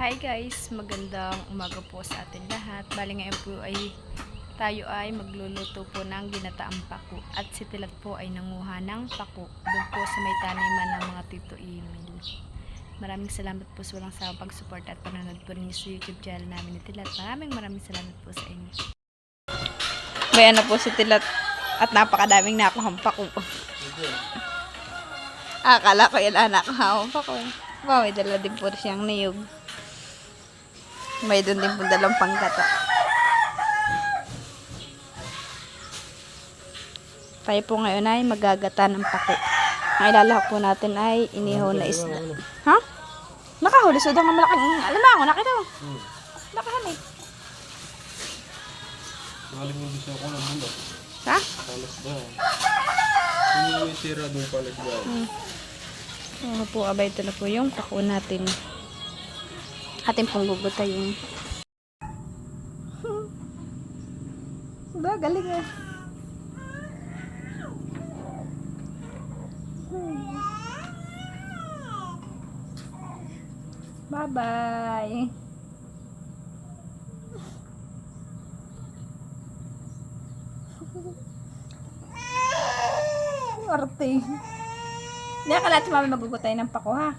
Hi guys, magandang umaga po sa atin lahat. Bali ngayon po ay tayo ay magluluto po ng ginataang pako. At si Tilat po ay nanguha ng pako doon po sa may taniman ng mga Tito Emil. Maraming salamat po sa walang sawang pag-support at panonood po ninyo sa YouTube channel namin ni Tilat. Maraming salamat po sa inyo. Bayan na po si Tilat at napakadaming nakuhang pako. Akala ko yan anak ha, pako. Wow, may dala din po siyang niyog. May doon din po dalang panggata. Tayo po ngayon ay magagata ng pako. Ang ilalahak po natin ay inihaw na isda. Ha? Nakahuli sa ng malaking alimango. Nakita mo? Nakahan eh. Nakalimutin siya ako ng bulak. Ha? Palas ba? Hindi may tira doon palas ba? Oo po, abay ito na po yung pako natin. Ating pong gugutayin. Ba, galing eh. Bye-bye. Arte. Hindi akala si mami magugutay ng pako ha.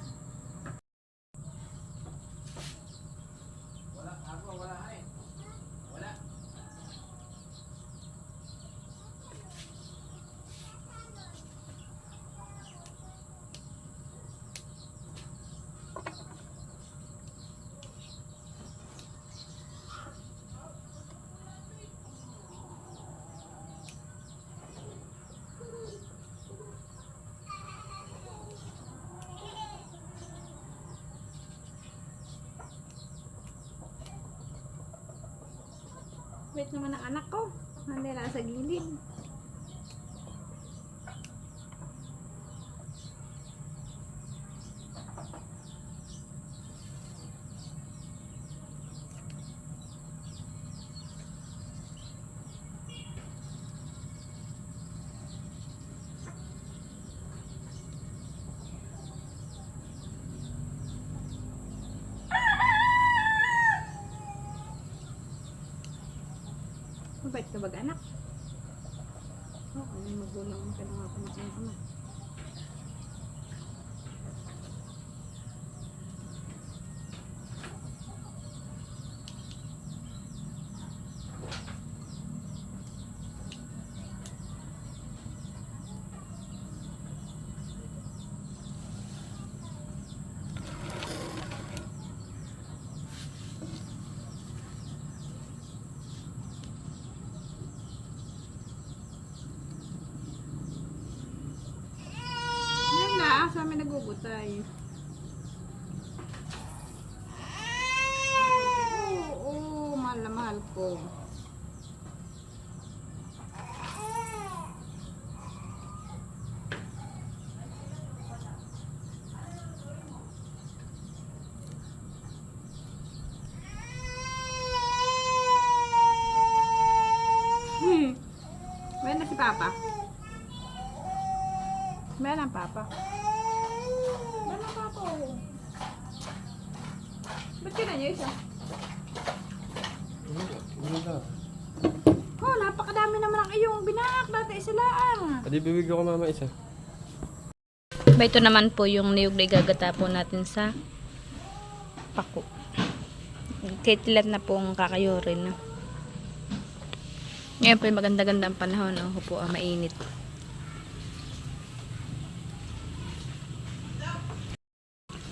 Wait naman ang anak ko. Hindi lang sa gilid. Mabait ka ba anak? Oo, may magulang mo ka na nga kumakain ka na. Sa amin nagugutay. Oo, mahal na mahal ko. Meron na si Papa. Meron ang Papa. Ba't ka na niya isa? Oh, napakadami naman ang iyong binahak dati isilaan. Pwede bibigyan ko mama isa. Ito naman po yung niyog na igagata po natin sa pako. Kay Tilat na pong kakayurin. Ngayon po yung maganda-ganda ang panahon. Oh, po, mainit.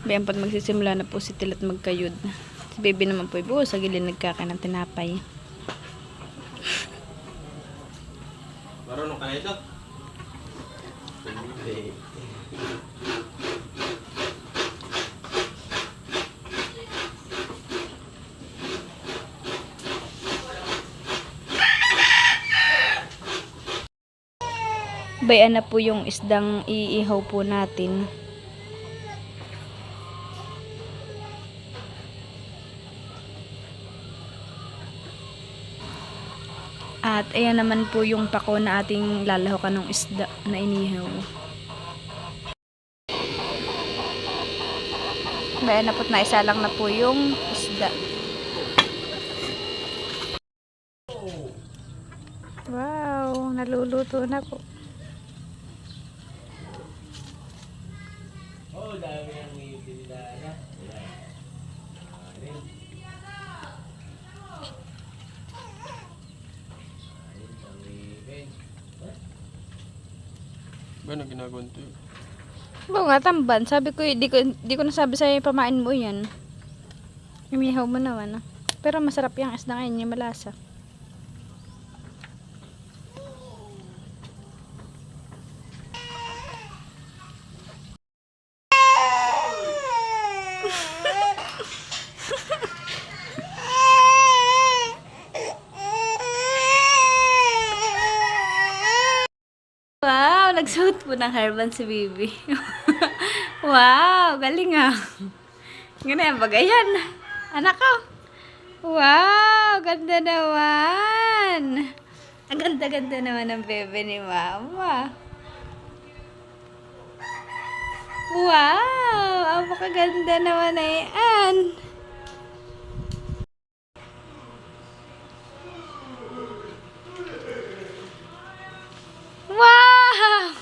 Bayan pag magsisimula na po si Tilat magkayod. Si baby naman po ibuo sa gilid nagkakain ng tinapay. Marunong ka na ito? Bayan na po yung isdang iihaw po natin. At ayan naman po yung pako na ating lalahokan ng isda na inihaw. Bayan na po yung isdang iihaw po natin. At ayan naman po yung pako na ating lalahokan ng isda na inihaw. Bayan na po't naisa lang na po yung isda. Wow, naluluto na po. Ba na ginagawa ito? Oo nga, tamban. Sabi ko, di ko nasabi sa'yo pamain mo yan. Umihaw mo naman. Ah. Pero masarap yung isda ngayon, yung malasa. Wow, nagsuot po ng hairband si Bibi. Wow, galing ah. Ganyan, bagayan. Anak ko. Wow, ganda naman. Ang ganda-ganda naman ng bebe ni Mama. Wow, ang makaganda naman na yan. Wow!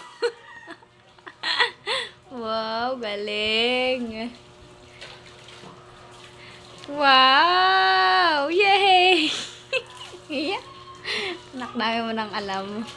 Wow, galing. Wow! Yay! Yeah. Anak namin mo nang alam.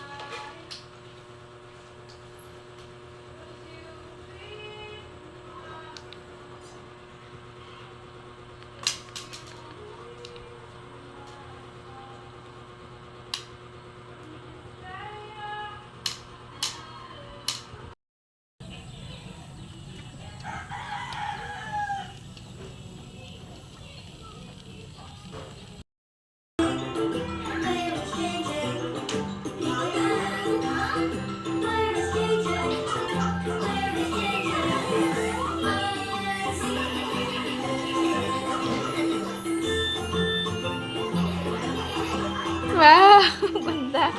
Wow! Ganda.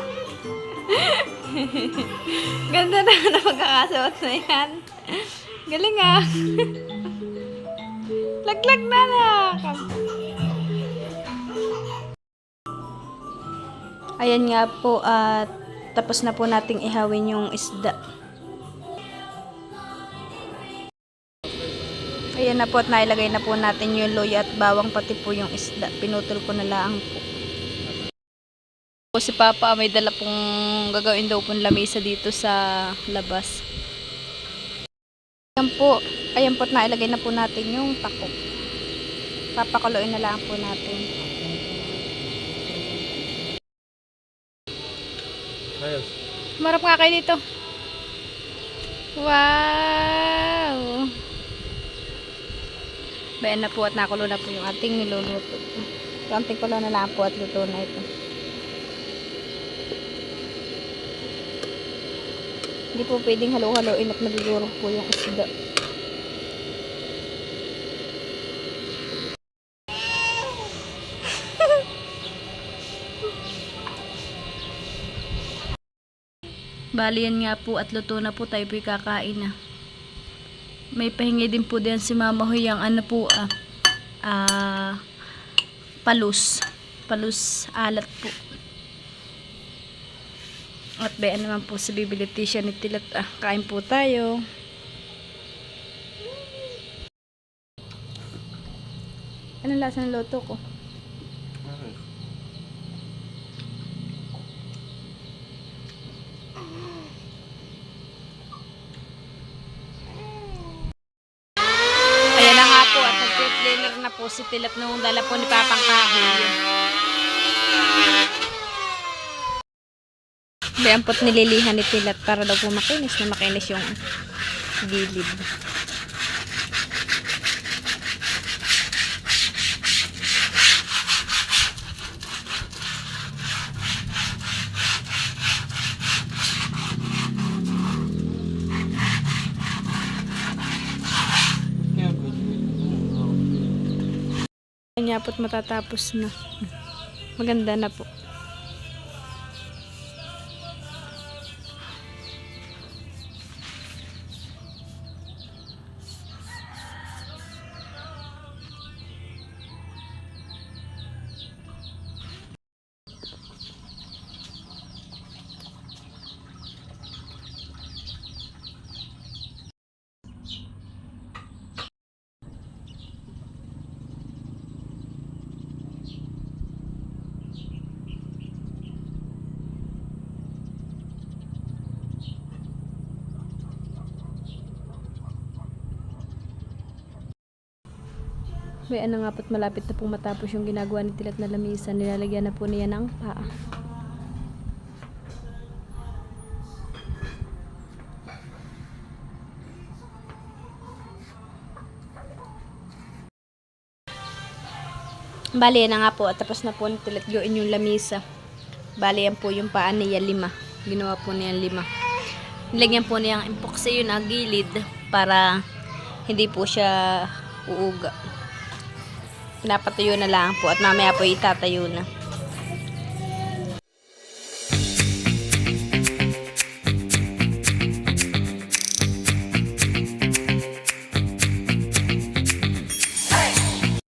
Ganda na na pagkakasuot na yan. Galing ah. Laglag na na. Ayan nga po at tapos na po nating ihawin yung isda. Ayan na po at nailagay na po natin yung luya at bawang pati po yung isda. Pinutol ko na lang po. Si Papa may dala pong gagawin daw pong lamesa dito sa labas. Ayan po at nailagay na po natin yung pako. Papakuloyin na lang po natin. Ayos. Marap nga kayo dito. Wow! Bayan na po at nakulo na po yung ating niluluto. Kaunting kulo na lang po at luto na ito. Hindi po pwedeng halo-haloin at nagugurog po yung isda. Bali yan nga po at luto na po, tayo po'y kakain na. May pahingi din po din si Mama Huy ang ano po palus alat po. At bayan naman po si Bibi Leticia ni Tilat. Kain po tayo. Anong lasa ng loto ko? Ayan na nga po at nag-cleaner na po si Tilat nung dala po ni Papang Kahoy. Bayan po't nililihan ni Tilat para daw po makinis yung gilid. Kanya po't matatapos na. Maganda na po. May ano nga po't malapit na pong matapos yung ginagawa ni Tilat na lamisa. Nilalagyan na po niya ng paa. Bali, yan na nga po. At tapos na po ni Tilat gawin yung lamisa. Bali, yan po yung paa niya 5. Ginawa po niya 5. Nilagyan po niya ang epoxy yun na gilid para hindi po siya uuga. Pinapatuyo na lang po at mamaya po itatayo na.